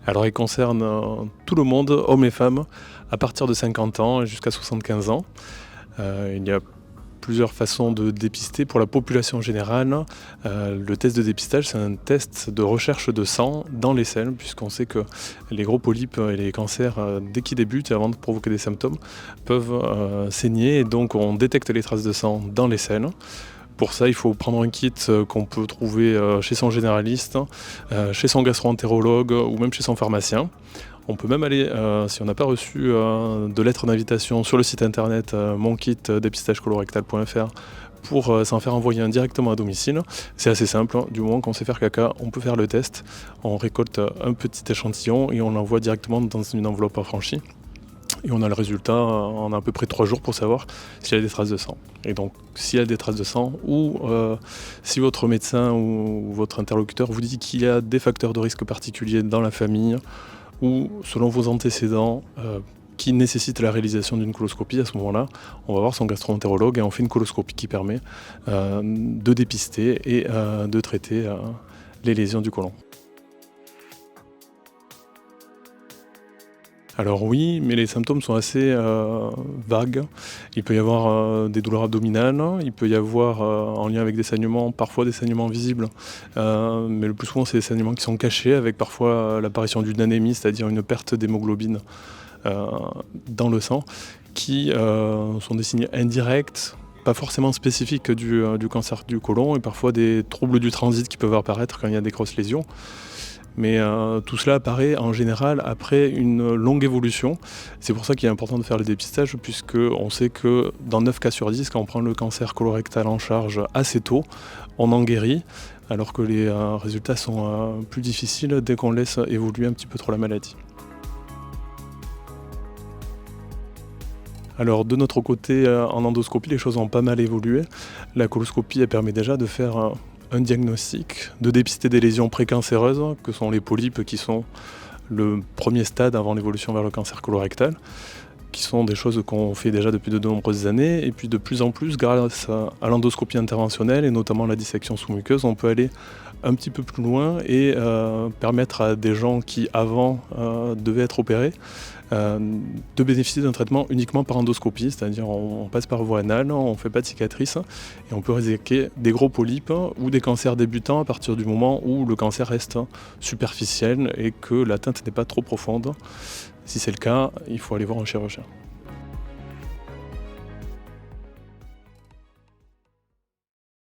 Alors il concerne tout le monde, hommes et femmes, à partir de 50 ans jusqu'à 75 ans. Il y a plusieurs façons de dépister. Pour la population générale, le test de dépistage, c'est un test de recherche de sang dans les selles, puisqu'on sait que les gros polypes et les cancers, dès qu'ils débutent et avant de provoquer des symptômes, peuvent saigner. Et donc on détecte les traces de sang dans les selles. Pour ça, il faut prendre un kit qu'on peut trouver chez son généraliste, chez son gastro-entérologue ou même chez son pharmacien. On peut même aller, si on n'a pas reçu de lettre d'invitation, sur le site internet monkitdépistagecolorectal.fr pour s'en faire envoyer directement à domicile. C'est assez simple, hein. Du moment qu'on sait faire caca, on peut faire le test. On récolte un petit échantillon et on l'envoie directement dans une enveloppe affranchie. Et on a le résultat en à peu près 3 jours pour savoir s'il y a des traces de sang. Et donc, s'il y a des traces de sang, ou si votre médecin ou votre interlocuteur vous dit qu'il y a des facteurs de risque particuliers dans la famille, ou selon vos antécédents, qui nécessitent la réalisation d'une coloscopie, à ce moment-là, on va voir son gastro-entérologue et on fait une coloscopie qui permet de dépister et de traiter les lésions du côlon. Alors oui, mais les symptômes sont assez vagues. Il peut y avoir des douleurs abdominales, il peut y avoir en lien avec des saignements, parfois des saignements visibles, mais le plus souvent c'est des saignements qui sont cachés, avec parfois l'apparition d'une anémie, c'est-à-dire une perte d'hémoglobine dans le sang, qui sont des signes indirects, pas forcément spécifiques du cancer du côlon, et parfois des troubles du transit qui peuvent apparaître quand il y a des grosses lésions. Mais tout cela apparaît en général après une longue évolution. C'est pour ça qu'il est important de faire le dépistage, puisqu'on sait que dans 9 cas sur 10, quand on prend le cancer colorectal en charge assez tôt, on en guérit, alors que les résultats sont plus difficiles dès qu'on laisse évoluer un petit peu trop la maladie. Alors de notre côté, en endoscopie, les choses ont pas mal évolué. La coloscopie, elle permet déjà de faire un diagnostic, de dépister des lésions précancéreuses, que sont les polypes, qui sont le premier stade avant l'évolution vers le cancer colorectal, qui sont des choses qu'on fait déjà depuis de nombreuses années. Et puis de plus en plus, grâce à l'endoscopie interventionnelle, et notamment la dissection sous-muqueuse, on peut aller un petit peu plus loin et permettre à des gens qui avant devaient être opérés de bénéficier d'un traitement uniquement par endoscopie, c'est-à-dire on passe par voie anale, on ne fait pas de cicatrice et on peut réséquer des gros polypes ou des cancers débutants à partir du moment où le cancer reste superficiel et que l'atteinte n'est pas trop profonde. Si c'est le cas, il faut aller voir un chirurgien.